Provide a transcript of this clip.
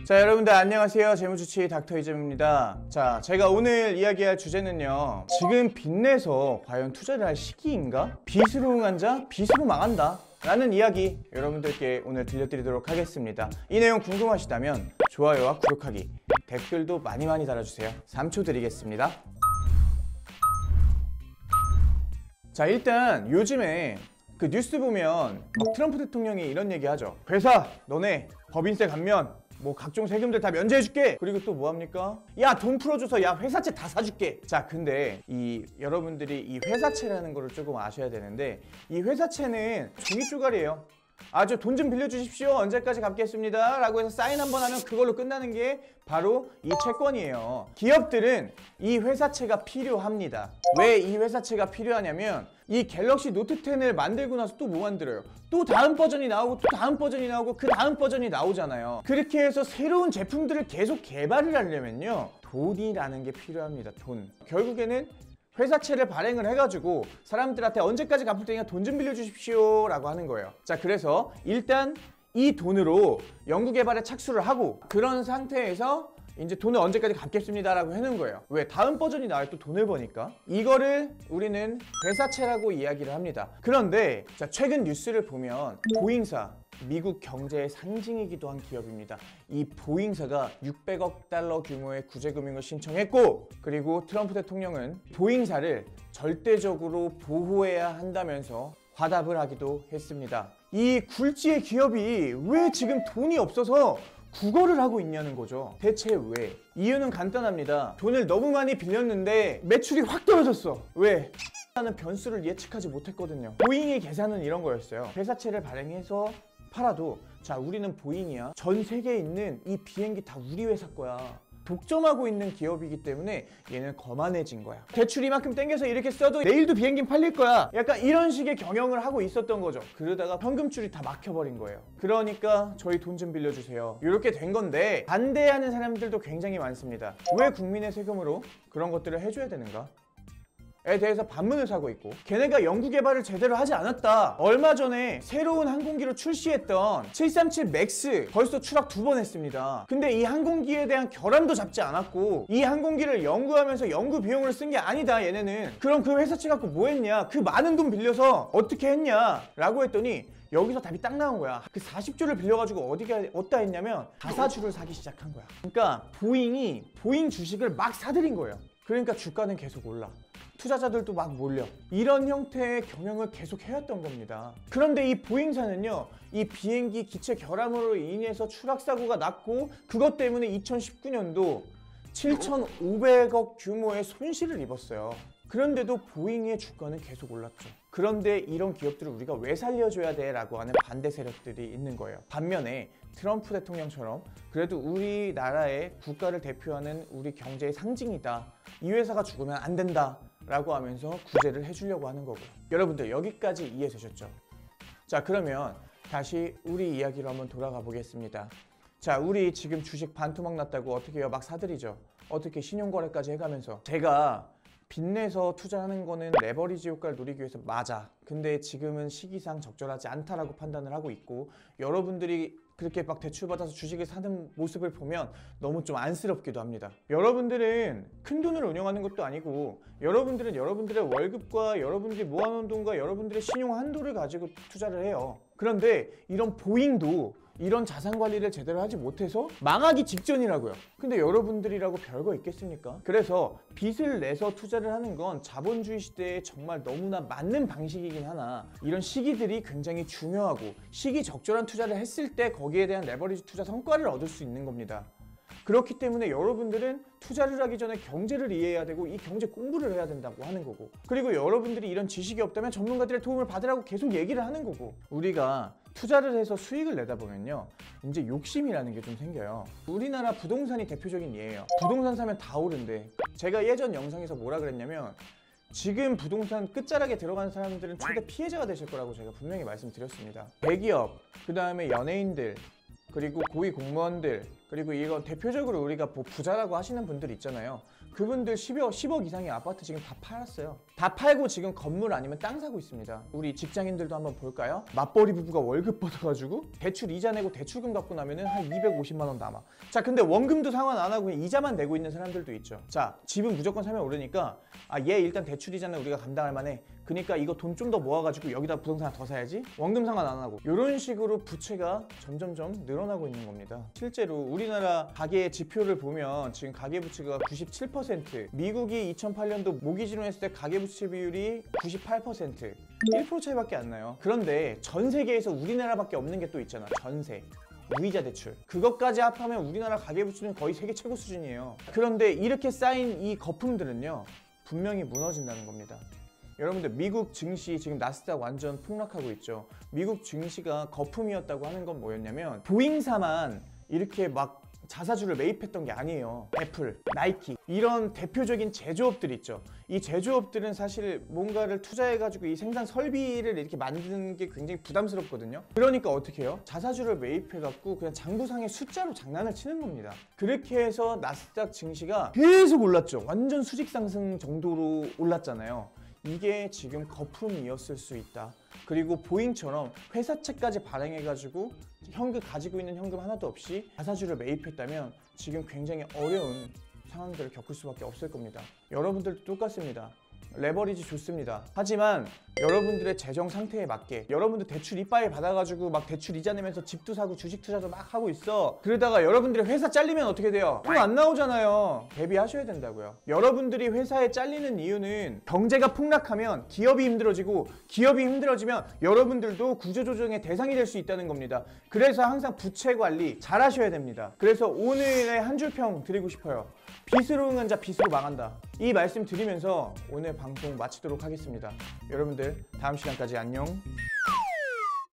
자, 여러분들 안녕하세요. 재무주치 닥터 이재무입니다. 자, 제가 오늘 이야기할 주제는요, 지금 빚내서 과연 투자를 할 시기인가? 빚으로 응한 자 빚으로 망한다 라는 이야기 여러분들께 오늘 들려드리도록 하겠습니다. 이 내용 궁금하시다면 좋아요와 구독하기, 댓글도 많이 달아주세요. 3초 드리겠습니다. 자, 일단 요즘에 그 뉴스 보면 막 트럼프 대통령이 이런 얘기 하죠. 회사 너네 법인세 감면 뭐 각종 세금들 다 면제해줄게. 그리고 또 뭐합니까? 야, 돈 풀어줘서 야 회사채 다 사줄게. 자, 근데 여러분들이 이 회사채라는 거를 조금 아셔야 되는데, 이 회사채는 종이 쪼가리예요. 저 돈 좀 빌려주십시오, 언제까지 갚겠습니다 라고 해서 사인 한번 하면 그걸로 끝나는 게 바로 이 채권이에요. 기업들은 이 회사채가 필요합니다. 왜 이 회사채가 필요하냐면, 이 갤럭시 노트 10을 만들고 나서 또 뭐 만들어요? 또 다음 버전이 나오고 또 다음 버전이 나오고 그 다음 버전이 나오잖아요. 그렇게 해서 새로운 제품들을 계속 개발을 하려면요, 돈이라는 게 필요합니다. 돈. 결국에는 회사채를 발행을 해가지고 사람들한테 언제까지 갚을 테니까 돈 좀 빌려주십시오 라고 하는 거예요. 자, 그래서 일단 이 돈으로 연구개발에 착수를 하고, 그런 상태에서 이제 돈을 언제까지 갚겠습니다 라고 해놓은 거예요. 왜? 다음 버전이 나와야 또 돈을 버니까. 이거를 우리는 회사채라고 이야기를 합니다. 그런데 자, 최근 뉴스를 보면 보잉사, 미국 경제의 상징이기도 한 기업입니다. 이 보잉사가 600억 달러 규모의 구제금융을 신청했고, 그리고 트럼프 대통령은 보잉사를 절대적으로 보호해야 한다면서 화답을 하기도 했습니다. 이 굴지의 기업이 왜 지금 돈이 없어서 국어를 하고 있냐는 거죠. 대체 왜? 이유는 간단합니다. 돈을 너무 많이 빌렸는데 매출이 확 떨어졌어. 왜? 라는 변수를 예측하지 못했거든요. 보잉의 계산은 이런 거였어요. 회사채를 발행해서 팔아도, 자, 우리는 보잉이야, 전 세계에 있는 이 비행기 다 우리 회사 거야, 독점하고 있는 기업이기 때문에 얘는 거만해진 거야. 대출 이만큼 땡겨서 이렇게 써도 내일도 비행기는 팔릴 거야. 약간 이런 식의 경영을 하고 있었던 거죠. 그러다가 현금줄이 다 막혀버린 거예요. 그러니까 저희 돈 좀 빌려주세요, 이렇게 된 건데, 반대하는 사람들도 굉장히 많습니다. 왜 국민의 세금으로 그런 것들을 해줘야 되는가? 에 대해서 반문을 사고 있고, 걔네가 연구개발을 제대로 하지 않았다. 얼마 전에 새로운 항공기로 출시했던 737 맥스 벌써 추락 2번 했습니다. 근데 이 항공기에 대한 결함도 잡지 않았고, 이 항공기를 연구하면서 연구 비용을 쓴 게 아니다 얘네는. 그럼 그 회사채 갖고 뭐 했냐, 그 많은 돈 빌려서 어떻게 했냐 라고 했더니 여기서 답이 딱 나온 거야. 그 40조를 빌려가지고 어디다 했냐면 가사주를 사기 시작한 거야. 그러니까 보잉이 보잉 주식을 막 사들인 거예요. 그러니까 주가는 계속 올라, 투자자들도 막 몰려. 이런 형태의 경영을 계속 해왔던 겁니다. 그런데 이 보잉사는요, 이 비행기 기체 결함으로 인해서 추락사고가 났고, 그것 때문에 2019년도 7,500억 규모의 손실을 입었어요. 그런데도 보잉의 주가는 계속 올랐죠. 그런데 이런 기업들을 우리가 왜 살려줘야 돼? 라고 하는 반대 세력들이 있는 거예요. 반면에 트럼프 대통령처럼 그래도 우리나라의 국가를 대표하는 우리 경제의 상징이다, 이 회사가 죽으면 안 된다 라고 하면서 구제를 해주려고 하는 거고요. 여러분들 여기까지 이해되셨죠? 자, 그러면 다시 우리 이야기로 한번 돌아가 보겠습니다. 자, 우리 지금 주식 반토막 났다고 어떻게 해요? 막 사들이죠. 어떻게 신용거래까지 해가면서. 제가 빚내서 투자하는 거는 레버리지 효과를 노리기 위해서 맞아. 근데 지금은 시기상 적절하지 않다라고 판단을 하고 있고, 여러분들이 그렇게 막 대출받아서 주식을 사는 모습을 보면 너무 좀 안쓰럽기도 합니다. 여러분들은 큰 돈을 운영하는 것도 아니고, 여러분들은 여러분들의 월급과 여러분들이 모아놓은 돈과 여러분들의 신용 한도를 가지고 투자를 해요. 그런데 이런 보잉도 이런 자산 관리를 제대로 하지 못해서 망하기 직전이라고요. 근데 여러분들이라고 별거 있겠습니까? 그래서 빚을 내서 투자를 하는 건 자본주의 시대에 정말 너무나 맞는 방식이긴 하나, 이런 시기들이 굉장히 중요하고, 시기 적절한 투자를 했을 때 거기에 대한 레버리지 투자 성과를 얻을 수 있는 겁니다. 그렇기 때문에 여러분들은 투자를 하기 전에 경제를 이해해야 되고, 이 경제 공부를 해야 된다고 하는 거고, 그리고 여러분들이 이런 지식이 없다면 전문가들의 도움을 받으라고 계속 얘기를 하는 거고, 우리가 투자를 해서 수익을 내다 보면요, 이제 욕심이라는 게 좀 생겨요. 우리나라 부동산이 대표적인 예예요. 부동산 사면 다 오른대. 제가 예전 영상에서 뭐라 그랬냐면, 지금 부동산 끝자락에 들어가는 사람들은 최대 피해자가 되실 거라고 제가 분명히 말씀드렸습니다. 대기업, 그 다음에 연예인들, 그리고 고위 공무원들, 그리고 이건 대표적으로 우리가 뭐 부자라고 하시는 분들 있잖아요. 그분들 10억 이상의 아파트 지금 다 팔았어요. 다 팔고 지금 건물 아니면 땅 사고 있습니다. 우리 직장인들도 한번 볼까요? 맞벌이 부부가 월급 받아가지고 대출 이자 내고 대출금 갚고 나면은 한 250만 원 남아. 자, 근데 원금도 상환 안 하고 그냥 이자만 내고 있는 사람들도 있죠. 자, 집은 무조건 사면 오르니까 얘 일단 대출 이자는 우리가 감당할 만해. 그러니까 이거 돈 좀 더 모아가지고 여기다 부동산 더 사야지. 원금 상환 안 하고 이런 식으로 부채가 점점점 늘어나고 있는 겁니다. 실제로 우리나라 가계 지표를 보면 지금 가계 부채가 97%, 미국이 2008년도 모기지로 했을 때 가계 부채 비율이 98%, 1% 차이밖에 안 나요. 그런데 전 세계에서 우리나라밖에 없는 게 또 있잖아. 전세, 무이자 대출. 그것까지 합하면 우리나라 가계부채는 거의 세계 최고 수준이에요. 그런데 이렇게 쌓인 이 거품들은요, 분명히 무너진다는 겁니다. 여러분들, 미국 증시 지금 나스닥 완전 폭락하고 있죠. 미국 증시가 거품이었다고 하는 건 뭐였냐면 보잉사만 이렇게 막 자사주를 매입했던 게 아니에요. 애플, 나이키 이런 대표적인 제조업들 있죠. 이 제조업들은 사실 뭔가를 투자해가지고 이 생산 설비를 이렇게 만드는 게 굉장히 부담스럽거든요. 그러니까 어떻게 해요? 자사주를 매입해갖고 그냥 장부상의 숫자로 장난을 치는 겁니다. 그렇게 해서 나스닥 증시가 계속 올랐죠. 완전 수직 상승 정도로 올랐잖아요. 이게 지금 거품이었을 수 있다. 그리고 보잉처럼 회사채까지 발행해가지고 현금 가지고 있는 현금 하나도 없이 자사주를 매입했다면 지금 굉장히 어려운 상황들을 겪을 수밖에 없을 겁니다. 여러분들도 똑같습니다. 레버리지 좋습니다. 하지만 여러분들의 재정 상태에 맞게 여러분들 대출 이빠이 받아가지고 막 대출 이자 내면서 집도 사고 주식 투자도 막 하고 있어. 그러다가 여러분들의 회사 잘리면 어떻게 돼요? 돈 안 나오잖아요. 대비하셔야 된다고요. 여러분들이 회사에 잘리는 이유는 경제가 폭락하면 기업이 힘들어지고 기업이 힘들어지면 여러분들도 구조조정의 대상이 될 수 있다는 겁니다. 그래서 항상 부채 관리 잘 하셔야 됩니다. 그래서 오늘의 한 줄 평 드리고 싶어요. 빚으로 응한 자 빚으로 망한다. 이 말씀 드리면서 오늘 방송 마치도록 하겠습니다. 여러분들 다음 시간까지 안녕.